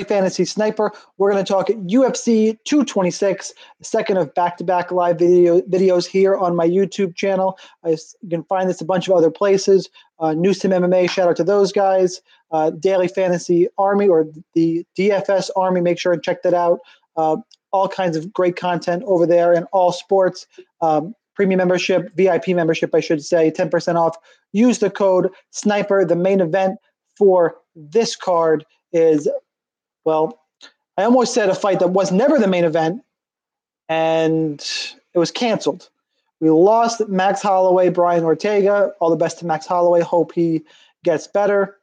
Fantasy Sniper. We're going to talk UFC 226, the second of back-to-back live videos here on my YouTube channel. You can find this a bunch of other places. Newsom MMA, shout out to those guys. Daily Fantasy Army, or the DFS Army, make sure and check that out. All kinds of great content over there in all sports. Premium membership, VIP membership, I should say, 10% off. Use the code SNIPER. The main event for this card is, well, I almost said a fight that was never the main event, and it was canceled. We lost Max Holloway, Brian Ortega. All the best to Max Holloway. Hope he gets better.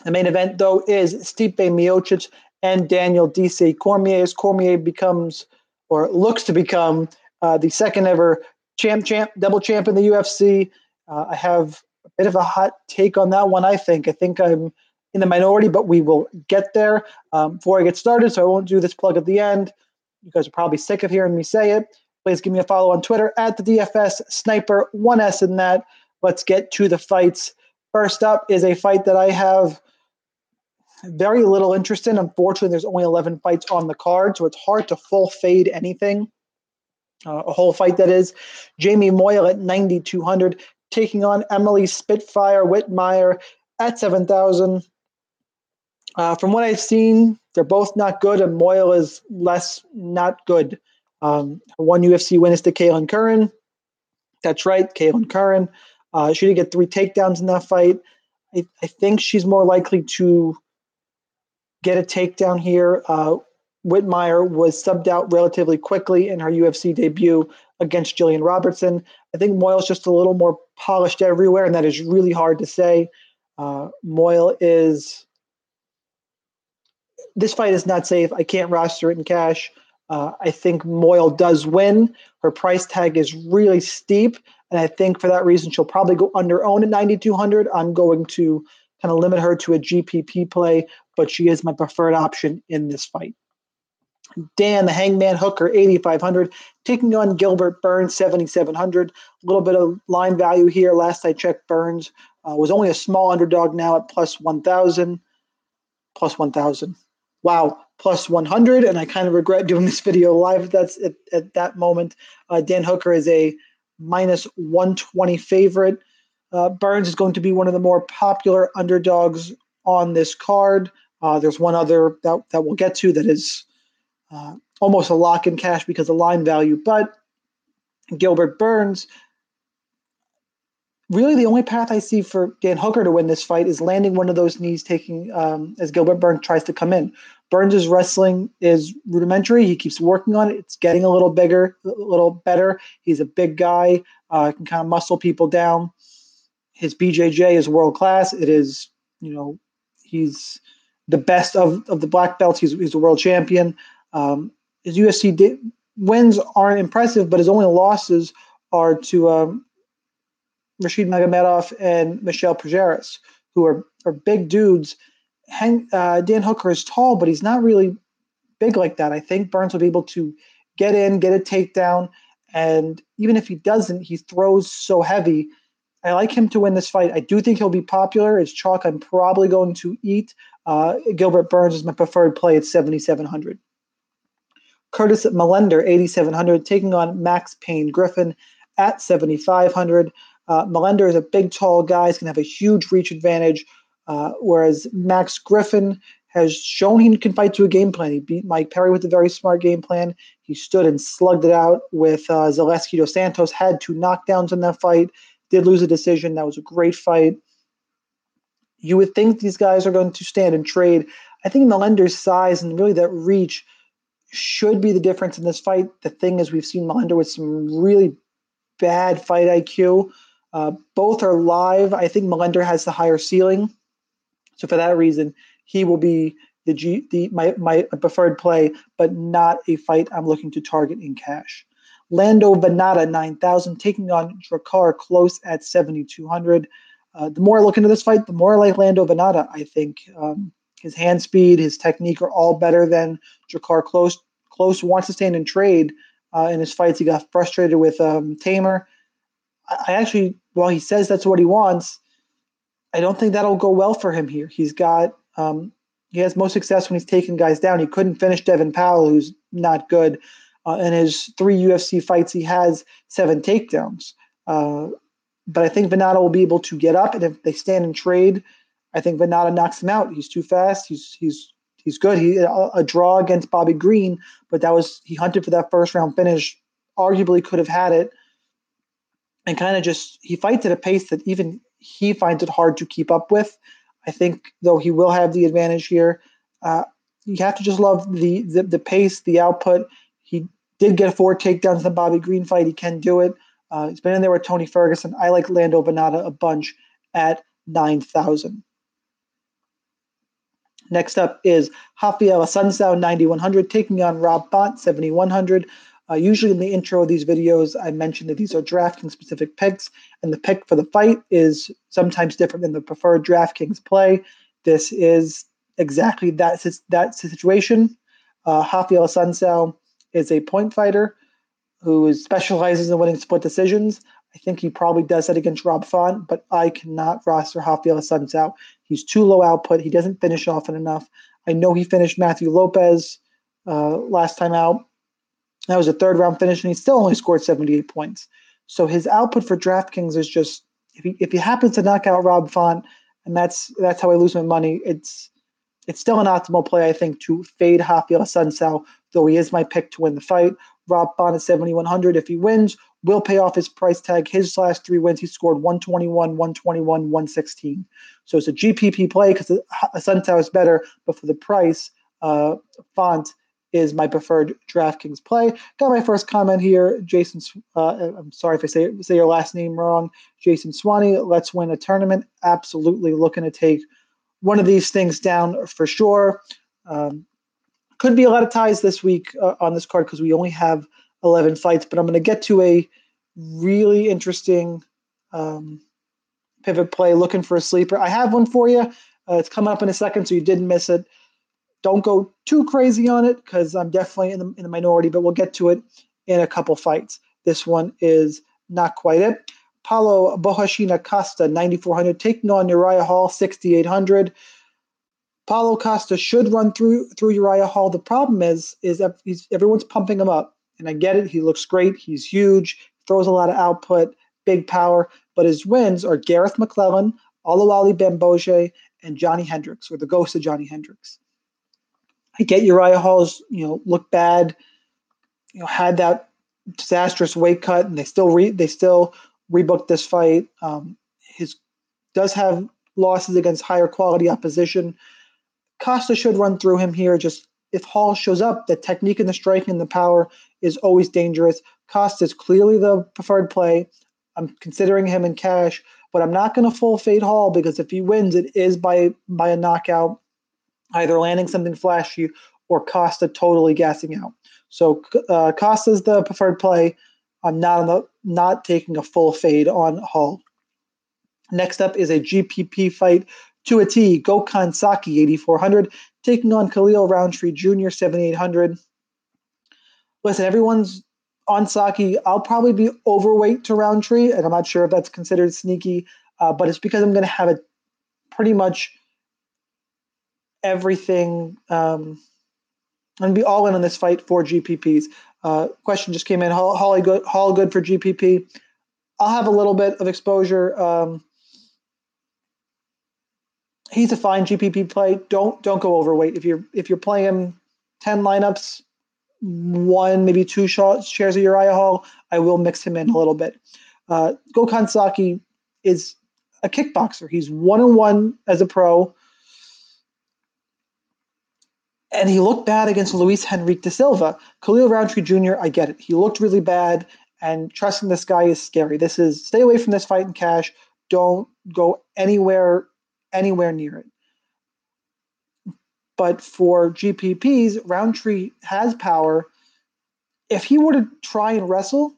The main event, though, is Stipe Miocic and Daniel D.C. Cormier. As Cormier becomes, or looks to become, the second ever double champ in the UFC. I have a bit of a hot take on that one, I think. I think I'm in the minority, but we will get there. Before I get started, so I won't do this plug at the end. You guys are probably sick of hearing me say it. Please give me a follow on Twitter at the DFS Sniper, 1S in that. Let's get to the fights. First up is a fight that I have very little interest in. Unfortunately, there's only 11 fights on the card, so it's hard to full fade anything. A whole fight, that is. Jamie Moyle at 9,200, taking on Emily Spitfire Whitmire at 7,000. From what I've seen, they're both not good, and Moyle is less not good. Her one UFC win is to Kaylin Curran. That's right, Kaylin Curran. She did get 3 takedowns in that fight. I think she's more likely to get a takedown here. Whitmire was subbed out relatively quickly in her UFC debut against Jillian Robertson. I think Moyle's just a little more polished everywhere, and that is really hard to say. Moyle is... This fight is not safe. I can't roster it in cash. I think Moyle does win. Her price tag is really steep, and I think for that reason she'll probably go under own at 9,200. I'm going to kind of limit her to a GPP play, but she is my preferred option in this fight. Dan the Hangman Hooker, 8,500, taking on Gilbert Burns, 7,700. A little bit of line value here. Last I checked, Burns was only a small underdog, now at plus 1,000. Plus 1,000. Wow, plus 100, and I kind of regret doing this video live. That's at that moment. Dan Hooker is a minus 120 favorite. Burns is going to be one of the more popular underdogs on this card. There's one other that we'll get to that is almost a lock in cash because of line value. But Gilbert Burns, really the only path I see for Dan Hooker to win this fight is landing one of those knees, taking as Gilbert Burns tries to come in. Burns' wrestling is rudimentary. He keeps working on it. It's getting a little bigger, a little better. He's a big guy, can kind of muscle people down. His BJJ is world class. It is, he's the best of the black belts. He's a world champion. His UFC wins aren't impressive, but his only losses are to Rashid Magomedov and Michel Prajeris, who are big dudes. Dan Hooker is tall, but he's not really big like that. I think Burns will be able to get in, get a takedown, and even if he doesn't, he throws so heavy. I like him to win this fight. I do think he'll be popular. It's chalk I'm probably going to eat. Gilbert Burns is my preferred play at 7,700. Curtis Melender, 8,700, taking on Max Payne Griffin at 7,500. Melender is a big, tall guy. He's going to have a huge reach advantage, whereas Max Griffin has shown he can fight to a game plan. He beat Mike Perry with a very smart game plan. He stood and slugged it out with Zaleski dos Santos, had 2 knockdowns in that fight, did lose a decision. That was a great fight. You would think these guys are going to stand and trade. I think Melender's size and really that reach should be the difference in this fight. The thing is, we've seen Melender with some really bad fight IQ. Both are live. I think Melender has the higher ceiling. So for that reason, he will be my preferred play, but not a fight I'm looking to target in cash. Lando Venata, 9,000, taking on Drakkar Klose at 7,200. The more I look into this fight, the more I like Lando Venata. I think his hand speed, his technique are all better than Drakkar Klose. Klose wants to stand and trade. In his fights, he got frustrated with Tamer. I actually, while he says that's what he wants, I don't think that'll go well for him here. He's got, He has most success when he's taking guys down. He couldn't finish Devin Powell, who's not good. In his 3 UFC fights, he has 7 takedowns. But I think Venata will be able to get up, and if they stand and trade, I think Venata knocks him out. He's too fast. He's good. He a draw against Bobby Green, but he hunted for that first round finish. Arguably could have had it, and kind of just he fights at a pace that even he finds it hard to keep up with. I think though he will have the advantage here. You have to just love the pace, the output. He did get 4 takedowns in the Bobby Green fight. He can do it. He's been in there with Tony Ferguson. I like Lando Venata a bunch at 9,000. Next up is Rafael Assunção, 9,100, taking on Rob Font, 7,100. Usually in the intro of these videos, I mention that these are DraftKings-specific picks, and the pick for the fight is sometimes different than the preferred DraftKings play. This is exactly that situation. Rafael Assunção is a point fighter who specializes in winning split decisions. I think he probably does that against Rob Font, but I cannot roster Rafael Assunção. He's too low output. He doesn't finish often enough. I know he finished Matthew Lopez last time out. That was a 3rd round finish, and he still only scored 78 points. So his output for DraftKings is just if he happens to knock out Rob Font, and that's how I lose my money. It's still an optimal play, I think, to fade Rafael Assunção, though he is my pick to win the fight. Rob Font is 7,100. If he wins, will pay off his price tag. His last 3 wins, he scored 121, 121, 116. So it's a GPP play because Assunção is better, but for the price, Font is my preferred DraftKings play. Got my first comment here, Jason. I'm sorry if I say your last name wrong. Jason Swanee, let's win a tournament. Absolutely looking to take one of these things down for sure. Could be a lot of ties this week on this card because we only have 11 fights, but I'm going to get to a really interesting pivot play looking for a sleeper. I have one for you. It's coming up in a second, so you didn't miss it. Don't go too crazy on it because I'm definitely in the minority, but we'll get to it in a couple fights. This one is not quite it. Paulo Bohashina Costa, 9,400, taking on Uriah Hall, 6,800. Paulo Costa should run through Uriah Hall. The problem is that everyone's pumping him up, and I get it. He looks great. He's huge, throws a lot of output, big power, but his wins are Gareth McClellan, Olawale Bamboje, and Johnny Hendricks, or the ghost of Johnny Hendricks. I get Uriah Hall's, look bad, had that disastrous weight cut, and they still rebooked this fight. His does have losses against higher quality opposition. Costa should run through him here. Just if Hall shows up, the technique and the striking and the power is always dangerous. Costa is clearly the preferred play. I'm considering him in cash, but I'm not going to full fade Hall because if he wins, it is by a knockout, either landing something flashy or Costa totally gassing out. So Costa's the preferred play. I'm not taking a full fade on Hall. Next up is a GPP fight to a T. Gokhan Saki, 8,400, taking on Khalil Roundtree Jr., 7,800. Listen, everyone's on Saki. I'll probably be overweight to Roundtree, and I'm not sure if that's considered sneaky, but it's because I'm going to have it pretty much everything. I'm going to be all in on this fight for GPPs. Question just came in. Hall good for GPP? I'll have a little bit of exposure. He's a fine GPP play. Don't go overweight. If you're playing 10 lineups, 1 maybe 2 shares of Uriah Hall, I will mix him in a little bit. Gokhan Saki is a kickboxer. He's 1-1 as a pro, and he looked bad against Luis Henrique da Silva. Khalil Roundtree Jr., I get it. He looked really bad, and trusting this guy is scary. Stay away from this fight in cash. Don't go anywhere near it. But for GPPs, Roundtree has power. If he were to try and wrestle,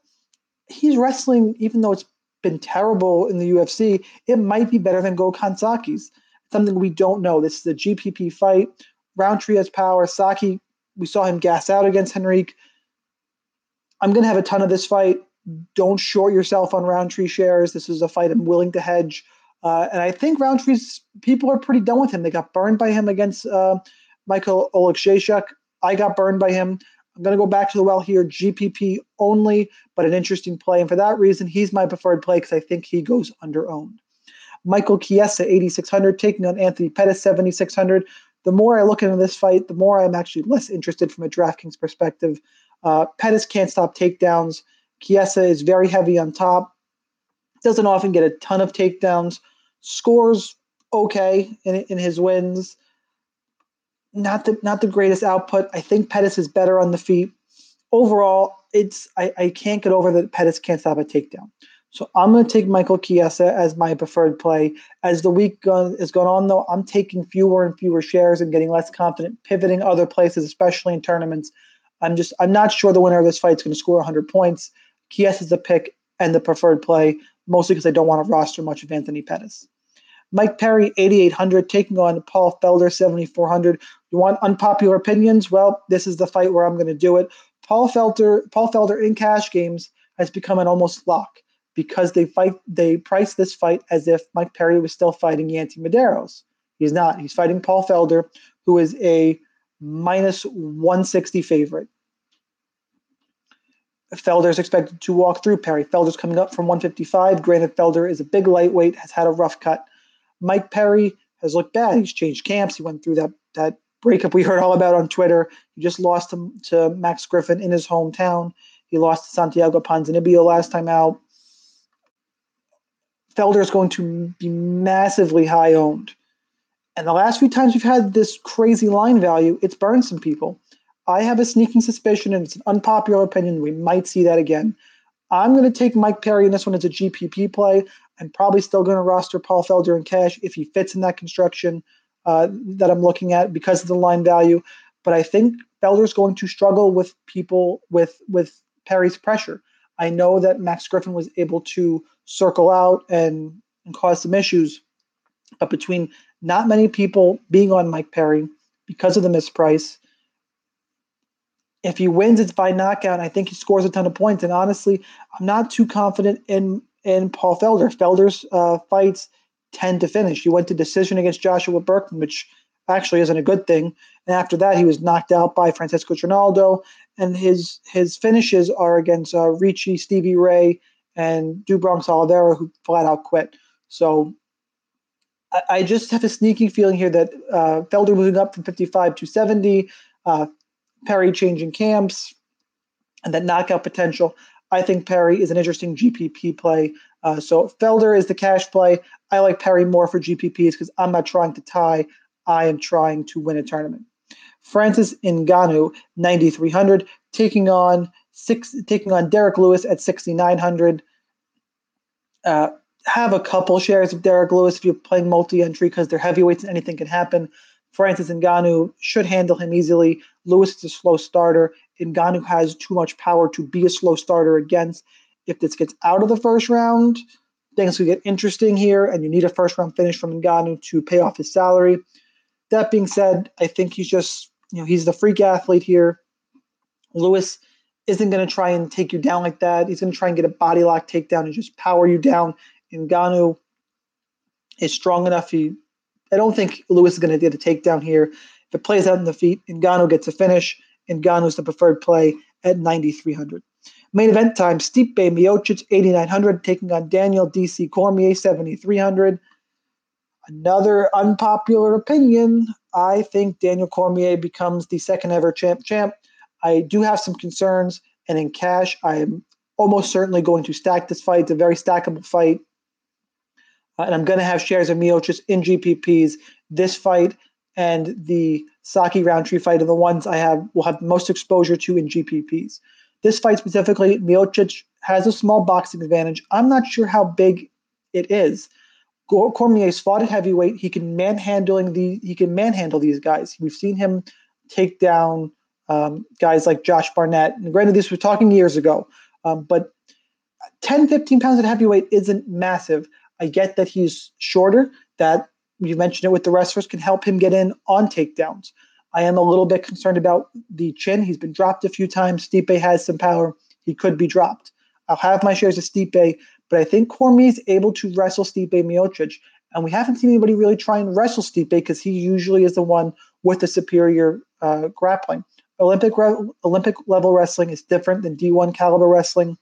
he's wrestling, even though it's been terrible in the UFC, it might be better than Gokhan Saki's. Something we don't know. This is a GPP fight. Roundtree has power. Saki, we saw him gas out against Henrique. I'm going to have a ton of this fight. Don't short yourself on Roundtree shares. This is a fight I'm willing to hedge. And I think Roundtree's people are pretty done with him. They got burned by him against Michael Oleksiejczuk. I got burned by him. I'm going to go back to the well here, GPP only, but an interesting play. And for that reason, he's my preferred play because I think he goes under-owned. Michael Chiesa, 8,600, taking on Anthony Pettis, 7,600. The more I look into this fight, the more I'm actually less interested from a DraftKings perspective. Pettis can't stop takedowns. Chiesa is very heavy on top. Doesn't often get a ton of takedowns. Scores okay in his wins. Not the greatest output. I think Pettis is better on the feet. Overall, I can't get over that Pettis can't stop a takedown. So I'm going to take Michael Chiesa as my preferred play. As the week has gone on, though, I'm taking fewer and fewer shares and getting less confident, pivoting other places, especially in tournaments. I'm not sure the winner of this fight is going to score 100 points. Chiesa is the pick and the preferred play, mostly because I don't want to roster much of Anthony Pettis. Mike Perry, 8,800, taking on Paul Felder, 7,400. You want unpopular opinions? Well, this is the fight where I'm going to do it. Paul Felder in cash games has become an almost lock because they price this fight as if Mike Perry was still fighting Yancy Medeiros. He's not. He's fighting Paul Felder, who is a minus 160 favorite. Felder's expected to walk through Perry. Felder's coming up from 155. Granted, Felder is a big lightweight, has had a rough cut. Mike Perry has looked bad. He's changed camps. He went through that breakup we heard all about on Twitter. He just lost to Max Griffin in his hometown. He lost to Santiago Ponzinibbio last time out. Felder is going to be massively high owned. And the last few times we've had this crazy line value, it's burned some people. I have a sneaking suspicion, and it's an unpopular opinion, we might see that again. I'm going to take Mike Perry in this one as a GPP play. I'm probably still going to roster Paul Felder in cash if he fits in that construction that I'm looking at because of the line value. But I think Felder's going to struggle with people with Perry's pressure. I know that Max Griffin was able to circle out and cause some issues, but between not many people being on Mike Perry because of the misprice, if he wins, it's by knockout. I think he scores a ton of points. And honestly, I'm not too confident in Paul Felder. Felder's fights tend to finish. He went to decision against Joshua Burkman, which actually isn't a good thing. And after that, he was knocked out by Francisco Trinaldo. And his finishes are against Ricci, Stevie Ray, and Dubronx Oliveira, who flat out quit. So I just have a sneaky feeling here that Felder moving up from 55 to 70, Perry changing camps, and that knockout potential. I think Perry is an interesting GPP play. So Felder is the cash play. I like Perry more for GPPs because I'm not trying to tie. I am trying to win a tournament. Francis Ngannou, 9,300, taking on Derek Lewis at 6,900. Have a couple shares of Derek Lewis if you're playing multi-entry because they're heavyweights and anything can happen. Francis Ngannou should handle him easily. Lewis is a slow starter. Ngannou has too much power to be a slow starter against. If this gets out of the first round, things could get interesting here, and you need a first-round finish from Ngannou to pay off his salary. That being said, I think he's just, he's the freak athlete here. Lewis isn't going to try and take you down like that. He's going to try and get a body lock takedown and just power you down. Ngannou is strong enough. I don't think Lewis is going to get a takedown here. If it plays out in the feet, Ngannou gets a finish. Ngannou is the preferred play at 9,300. Main event time, Stipe Miocic, 8,900, taking on Daniel D.C. Cormier, 7,300. Another unpopular opinion, I think Daniel Cormier becomes the second ever champ. I do have some concerns, and in cash, I am almost certainly going to stack this fight. It's a very stackable fight. And I'm going to have shares of Miocic in GPPs. This fight and the Saki Roundtree fight are the ones will have most exposure to in GPPs. This fight specifically, Miocic has a small boxing advantage. I'm not sure how big it is. Cormier's fought at heavyweight. He can manhandle these guys. We've seen him take down guys like Josh Barnett. And granted, this was talking years ago, but 10, 15 pounds at heavyweight isn't massive. I get that he's shorter, that you mentioned it with the wrestlers can help him get in on takedowns. I am a little bit concerned about the chin. He's been dropped a few times. Stipe has some power. He could be dropped. I'll have my shares of Stipe, but I think Cormier's able to wrestle Stipe Miocic, And we haven't seen anybody really try and wrestle Stipe because he usually is the one with the superior grappling. Olympic level wrestling is different than D1 caliber wrestling.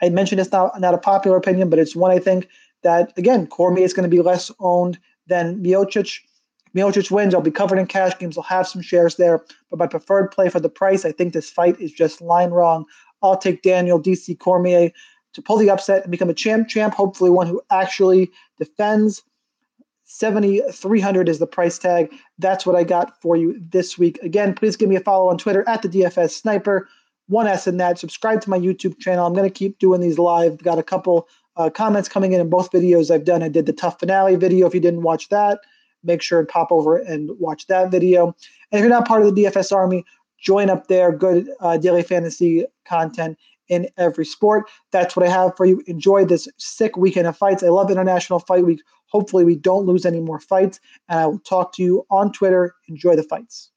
I mentioned it's not a popular opinion, but it's one I think that, again, Cormier is going to be less owned than Miocic. Miocic wins. I'll be covered in cash games. I'll have some shares there. But my preferred play for the price, I think this fight is just line wrong. I'll take Daniel DC Cormier to pull the upset and become a champ, hopefully one who actually defends. 7,300 is the price tag. That's what I got for you this week. Again, please give me a follow on Twitter at the DFS Sniper. 1S in that. Subscribe to my YouTube channel. I'm going to keep doing these live. Got a couple comments coming in both videos I've done. I did the Tough Finale video. If you didn't watch that, make sure and pop over and watch that video. And if you're not part of the DFS Army, join up there. Good daily fantasy content in every sport. That's what I have for you. Enjoy this sick weekend of fights. I love International Fight Week. Hopefully we don't lose any more fights. And I will talk to you on Twitter. Enjoy the fights.